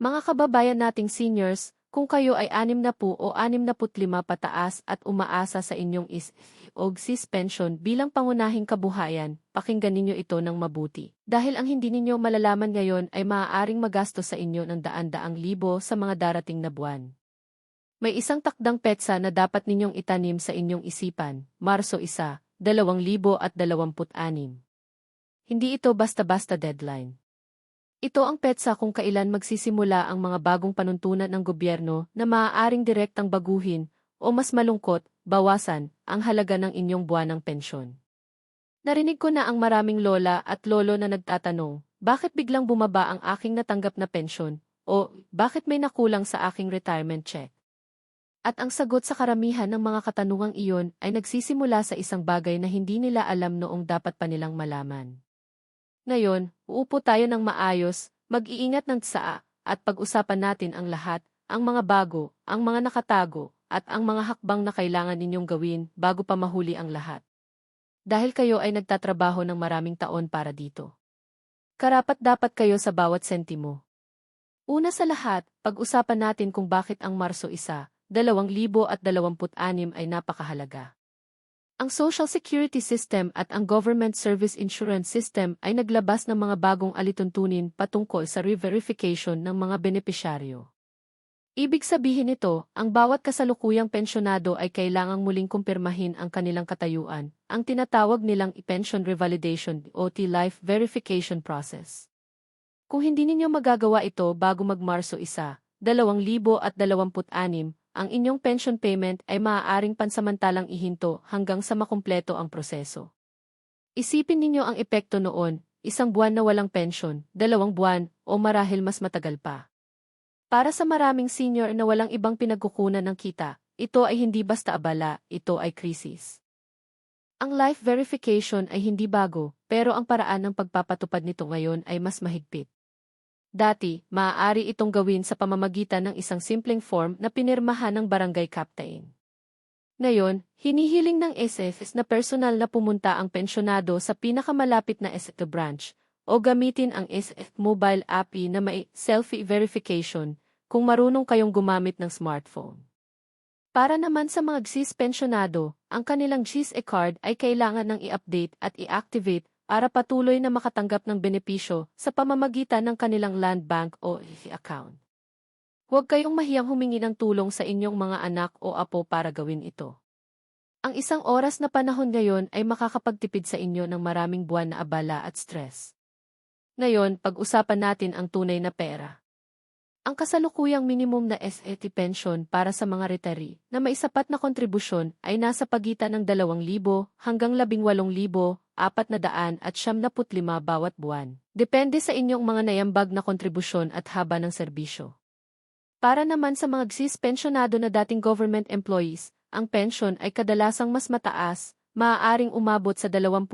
Mga kababayan nating seniors, kung kayo ay 60 o 65 pataas at umaasa sa inyong OGSIS pension bilang pangunahing kabuhayan, pakinggan ninyo ito ng mabuti. Dahil ang hindi ninyo malalaman ngayon ay maaaring magastos sa inyo ng daan-daang libo sa mga darating na buwan. May isang takdang petsa na dapat ninyong itanim sa inyong isipan, Marso 1, 2026. Hindi ito basta-basta deadline. Ito ang petsa kung kailan magsisimula ang mga bagong panuntunan ng gobyerno na maaaring direktang baguhin o mas malungkot, bawasan ang halaga ng inyong buwanang pensyon. Narinig ko na ang maraming lola at lolo na nagtatanong, bakit biglang bumaba ang aking natanggap na pensyon o bakit may nakulang sa aking retirement check? At ang sagot sa karamihan ng mga katanungang iyon ay nagsisimula sa isang bagay na hindi nila alam noong dapat pa nilang malaman. Ngayon, uupo tayo ng maayos, mag-iingat ng tsaa, at pag-usapan natin ang lahat, ang mga bago, ang mga nakatago, at ang mga hakbang na kailangan ninyong gawin bago pa mahuli ang lahat. Dahil kayo ay nagtatrabaho ng maraming taon para dito. Karapat-dapat kayo sa bawat sentimo. Una sa lahat, pag-usapan natin kung bakit ang Marso 1, 2026 ay napakahalaga. Ang Social Security System at ang Government Service Insurance System ay naglabas ng mga bagong alituntunin patungkol sa re-verification ng mga benepisyaryo. Ibig sabihin nito, ang bawat kasalukuyang pensyonado ay kailangang muling kumpirmahin ang kanilang katayuan, ang tinatawag nilang pension revalidation o Life Verification Process. Kung hindi ninyo magagawa ito bago mag-Marso 1, 2026, ang inyong pension payment ay maaaring pansamantalang ihinto hanggang sa makumpleto ang proseso. Isipin ninyo ang epekto noon, 1 buwan na walang pension, 2 buwan, o marahil mas matagal pa. Para sa maraming senior na walang ibang pinagkukunan ng kita, ito ay hindi basta abala, ito ay krisis. Ang life verification ay hindi bago, pero ang paraan ng pagpapatupad nito ngayon ay mas mahigpit. Dati, maaari itong gawin sa pamamagitan ng isang simpleng form na pinirmahan ng barangay captain. Ngayon, hinihiling ng SFS na personal na pumunta ang pensyonado sa pinakamalapit na SFS branch o gamitin ang SFS mobile app na may selfie verification kung marunong kayong gumamit ng smartphone. Para naman sa mga GSIS pensyonado, ang kanilang GSIS card ay kailangan ng i-update at i-activate para patuloy na makatanggap ng benepisyo sa pamamagitan ng kanilang land bank o account. Huwag kayong mahiyang humingi ng tulong sa inyong mga anak o apo para gawin ito. Ang 1 oras na panahon ngayon ay makakapagtipid sa inyo ng maraming buwan na abala at stress. Ngayon, pag-usapan natin ang tunay na pera. Ang kasalukuyang minimum na SET pension para sa mga retiree na may sapat na kontribusyon ay nasa pagitan ng 2,000 hanggang 18,475 bawat buwan. Depende sa inyong mga naiambag na kontribusyon at haba ng serbisyo. Para naman sa mga GSIS pensyonado na dating government employees, ang pension ay kadalasang mas mataas, maaaring umabot sa 20,000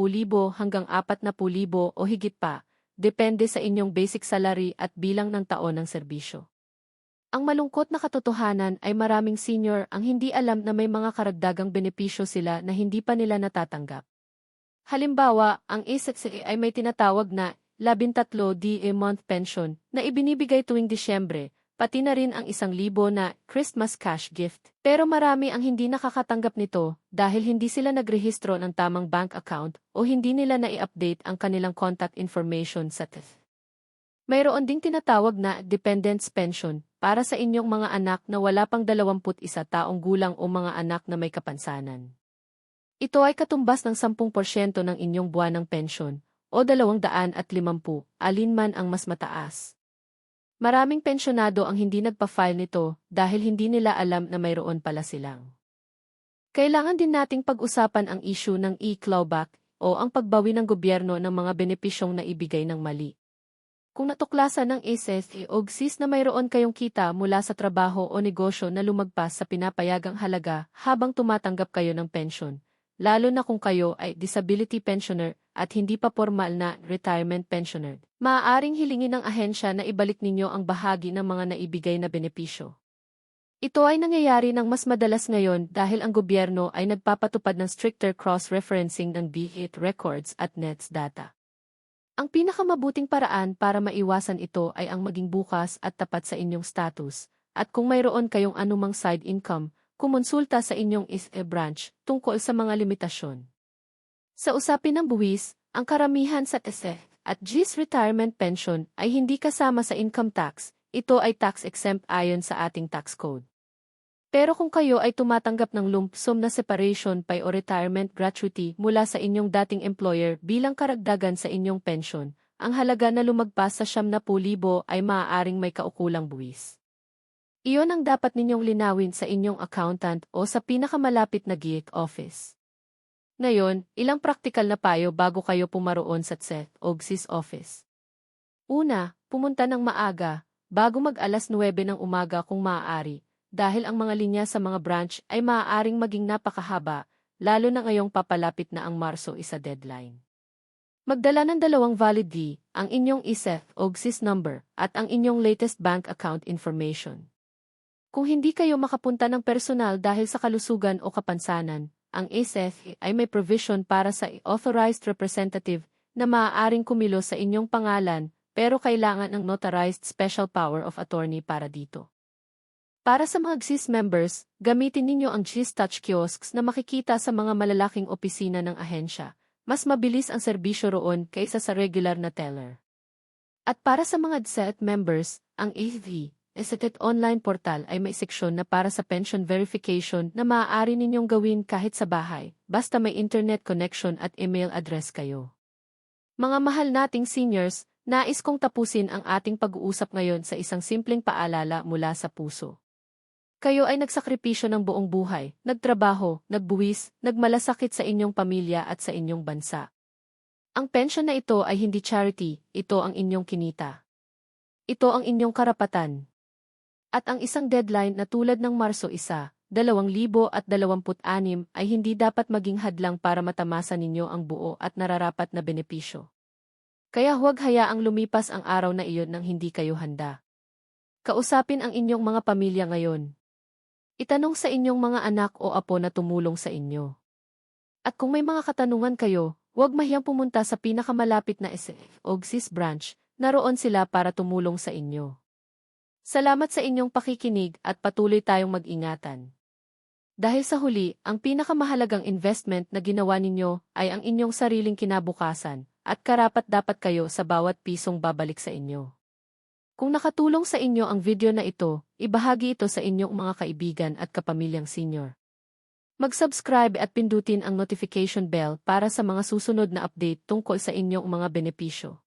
hanggang 40,000 o higit pa. Depende sa inyong basic salary at bilang ng taon ng serbisyo. Ang malungkot na katotohanan ay maraming senior ang hindi alam na may mga karagdagang benepisyo sila na hindi pa nila natatanggap. Halimbawa, ang SSA ay may tinatawag na 13 month pension na ibinibigay tuwing Disyembre, pati na rin ang 1,000 na Christmas cash gift. Pero marami ang hindi nakakatanggap nito dahil hindi sila nagrehistro ng tamang bank account o hindi nila na-i-update ang kanilang contact information sa TIF. Mayroon ding tinatawag na dependents pension para sa inyong mga anak na wala pang 21 taong gulang o mga anak na may kapansanan. Ito ay katumbas ng 10% ng inyong buwanang pensyon o 250, alinman ang mas mataas. Maraming pensyonado ang hindi nagpa-file nito dahil hindi nila alam na mayroon pala silang. Kailangan din nating pag-usapan ang issue ng e-clawback o ang pagbawi ng gobyerno ng mga benepisyong naibigay ng mali. Kung natuklasan ng SSA o GSIS na mayroon kayong kita mula sa trabaho o negosyo na lumagpas sa pinapayagang halaga habang tumatanggap kayo ng pensyon, lalo na kung kayo ay disability pensioner at hindi pa formal na retirement pensioner, maaaring hilingin ng ahensya na ibalik ninyo ang bahagi ng mga naibigay na benepisyo. Ito ay nangyayari ng mas madalas ngayon dahil ang gobyerno ay nagpapatupad ng stricter cross-referencing ng BHIT records at NETS data. Ang pinakamabuting paraan para maiwasan ito ay ang maging bukas at tapat sa inyong status, at kung mayroon kayong anumang side income, kumonsulta sa inyong ISE branch tungkol sa mga limitasyon. Sa usapin ng buwis, ang karamihan sa ISE at GIS retirement pension ay hindi kasama sa income tax, ito ay tax-exempt ayon sa ating tax code. Pero kung kayo ay tumatanggap ng lump sum na separation pay o retirement gratuity mula sa inyong dating employer bilang karagdagan sa inyong pension, ang halaga na lumagpas sa 70,000 ay maaaring may kaukulang buwis. Iyon ang dapat ninyong linawin sa inyong accountant o sa pinakamalapit na GIC office. Ngayon, ilang praktikal na payo bago kayo pumaroon sa TSE o GSIS office. Una, pumunta ng maaga, bago mag-alas 9 ng umaga kung maaari, dahil ang mga linya sa mga branch ay maaaring maging napakahaba, lalo na ngayong papalapit na ang Marso isa deadline. Magdala ng 2 valid ID, ang inyong ISE o GSIS number, at ang inyong latest bank account information. Kung hindi kayo makapunta ng personal dahil sa kalusugan o kapansanan, ang ISE ay may provision para sa authorized representative na maaaring kumilos sa inyong pangalan, pero kailangan ng notarized special power of attorney para dito. Para sa mga GSIS members, gamitin ninyo ang GSIS Touch Kiosks na makikita sa mga malalaking opisina ng ahensya. Mas mabilis ang serbisyo roon kaysa sa regular na teller. At para sa mga DSET members, ang DSET online portal ay may seksyon na para sa pension verification na maaari ninyong gawin kahit sa bahay, basta may internet connection at email address kayo. Mga mahal nating seniors, nais kong tapusin ang ating pag-uusap ngayon sa isang simpleng paalala mula sa puso. Kayo ay nagsakripisyo ng buong buhay, nagtrabaho, nagbuwis, nagmalasakit sa inyong pamilya at sa inyong bansa. Ang pensyon na ito ay hindi charity, ito ang inyong kinita. Ito ang inyong karapatan. At ang isang deadline na tulad ng Marso 1, 2026 ay hindi dapat maging hadlang para matamasa ninyo ang buo at nararapat na benepisyo. Kaya huwag hayaang lumipas ang araw na iyon nang hindi kayo handa. Kausapin ang inyong mga pamilya ngayon. Itanong sa inyong mga anak o apo na tumulong sa inyo. At kung may mga katanungan kayo, huwag mahiyang pumunta sa pinakamalapit na ISE o GSIS branch, naroon sila para tumulong sa inyo. Salamat sa inyong pakikinig at patuloy tayong mag-ingatan. Dahil sa huli, ang pinakamahalagang investment na ginawa ninyo ay ang inyong sariling kinabukasan, at karapat-dapat kayo sa bawat pisong babalik sa inyo. Kung nakatulong sa inyo ang video na ito, ibahagi ito sa inyong mga kaibigan at kapamilyang senior. Mag-subscribe at pindutin ang notification bell para sa mga susunod na update tungkol sa inyong mga benepisyo.